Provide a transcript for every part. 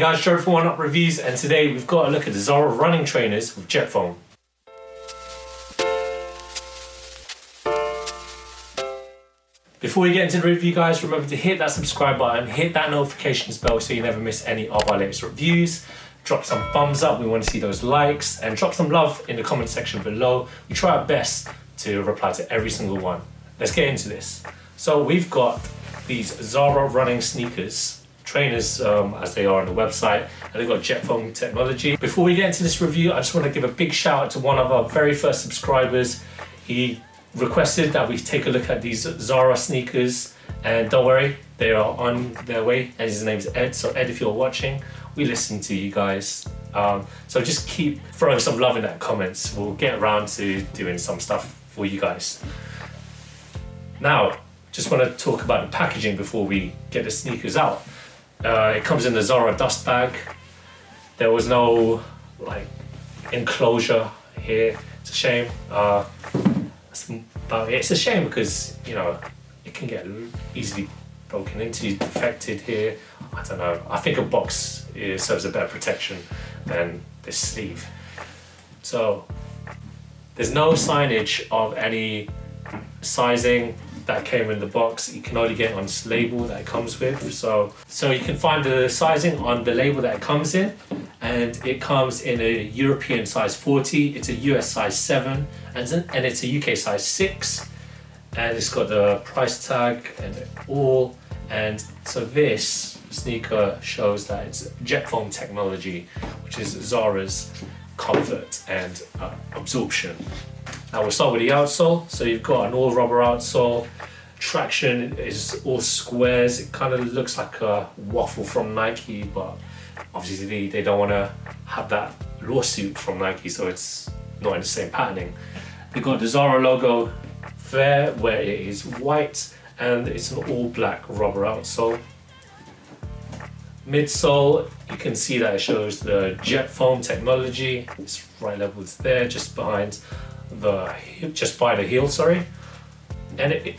guys, Gerald from Oneupreviewz, and today we've got a look at the ZARA running trainers with JETFOAM. Before we get into the review, guys, remember to hit that subscribe button, hit that notifications bell so you never miss any of our latest reviews. Drop some thumbs up, we want to see those likes, and drop some love in the comment section below. We try our best to reply to every single one. Let's get into this. So we've got these ZARA running sneakers, trainers as they are on the website, and they've got JETFOAM technology. Before we get into this review, I just want to give a big shout out to one of our very first subscribers. He requested that we take a look at these ZARA sneakers, and don't worry, they are on their way, and his name's Ed. So Ed, if you're watching, we listen to you guys. So just keep throwing some love in that comments. We'll get around to doing some stuff for you guys. Now, just want to talk about the packaging before we get the sneakers out. It comes in the ZARA dust bag. There was no like enclosure here. It's a shame. But it's a shame because, you know, it can get easily broken into, defected here. I don't know. I think a box serves a better protection than this sleeve. So there's no signage of any sizing that came in the box. You can only get it on this label that it comes with. So you can find the sizing on the label that it comes in, and it comes in a European size 40, it's a US size 7, and it's a UK size 6, and it's got the price tag and all. And so this sneaker shows that it's JETFOAM technology, which is ZARA's comfort and absorption. Now we'll start with the outsole. So you've got an all rubber outsole. Traction is all squares. It kind of looks like a waffle from Nike, but obviously they don't want to have that lawsuit from Nike, so it's not in the same patterning. You've got the ZARA logo there, where it is white, and it's an all black rubber outsole. Midsole, you can see that it shows the JETFOAM technology. It's right level there, just behind just by the heel, sorry. And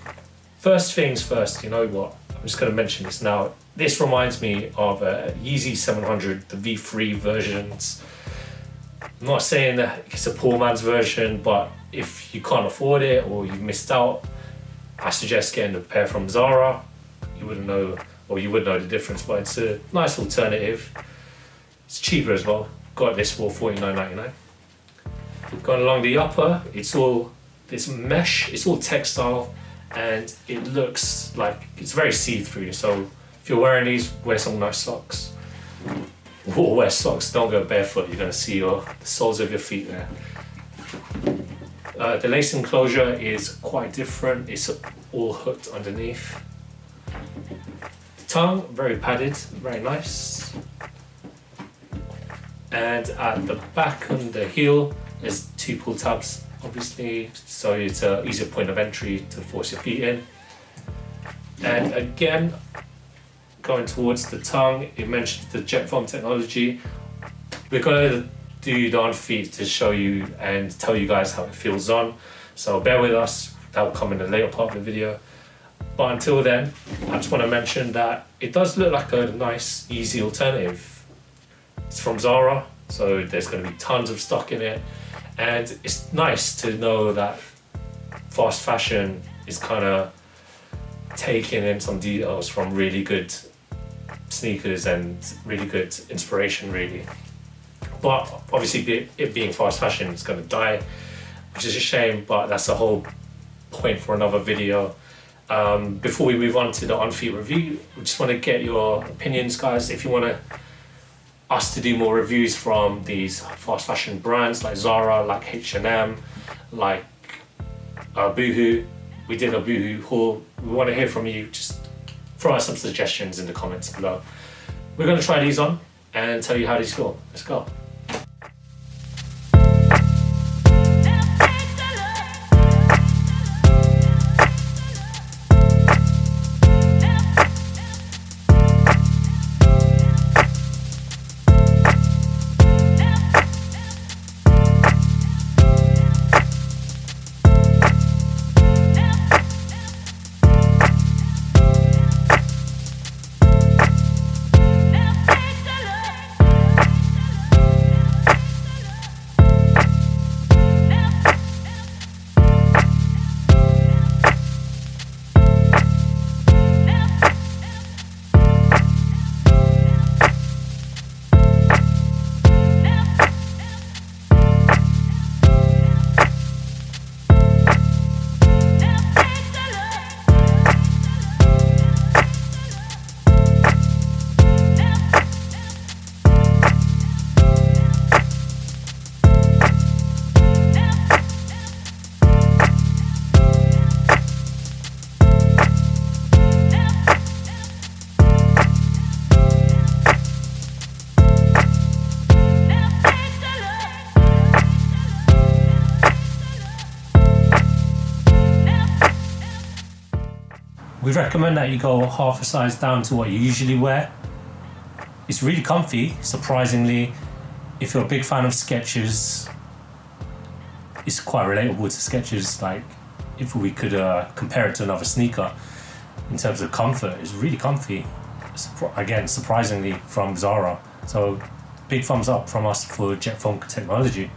first things first, you know what? I'm just going to mention this now. This reminds me of Yeezy 700, the V3 versions. I'm not saying that it's a poor man's version, but if you can't afford it or you've missed out, I suggest getting a pair from ZARA. You wouldn't know, or you would know the difference, but it's a nice alternative. It's cheaper as well. Got this for $49.99. Going along the upper, it's all this mesh, it's all textile, and it looks like it's very see-through. So if you're wearing these, wear some nice socks. Or wear socks, don't go barefoot, you're going to see the soles of your feet there. The lace enclosure is quite different, it's all hooked underneath. The tongue, very padded, very nice. And at the back and the heel, there's two pull tabs, obviously, so it's an easier point of entry to force your feet in. And again, going towards the tongue, it mentions the JETFOAM technology. We're going to do the on feet to show you and tell you guys how it feels on, so bear with us, that will come in the later part of the video. But until then, I just want to mention that it does look like a nice, easy alternative. It's from ZARA, so there's going to be tons of stock in it. And it's nice to know that fast fashion is kind of taking in some details from really good sneakers and really good inspiration, really. But obviously it being fast fashion, it's going to die, which is a shame, but that's a whole point for another video. Before we move on to the on-feet review, we just want to get your opinions, guys. If you want us to do more reviews from these fast fashion brands like ZARA, like H&M, like Boohoo. We did a Boohoo haul. We want to hear from you. Just throw us some suggestions in the comments below. We're going to try these on and tell you how these feel. Let's go. we recommend that you go half a size down to what you usually wear. It's really comfy, surprisingly. If you're a big fan of Skechers, it's quite relatable to Skechers. Like, if we could compare it to another sneaker in terms of comfort, it's really comfy. Again, surprisingly, from Zara. So big thumbs up from us for JETFOAM technology.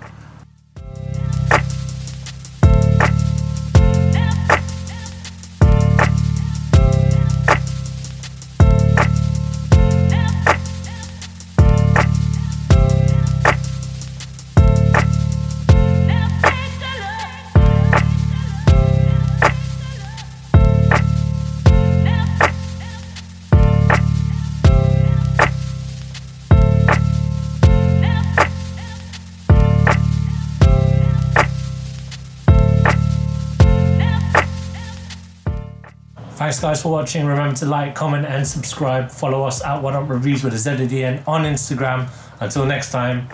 Thanks guys for watching. Remember to like, comment and subscribe. Follow us at Oneupreviewz with a Z at the end on Instagram. Until next time,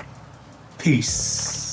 peace.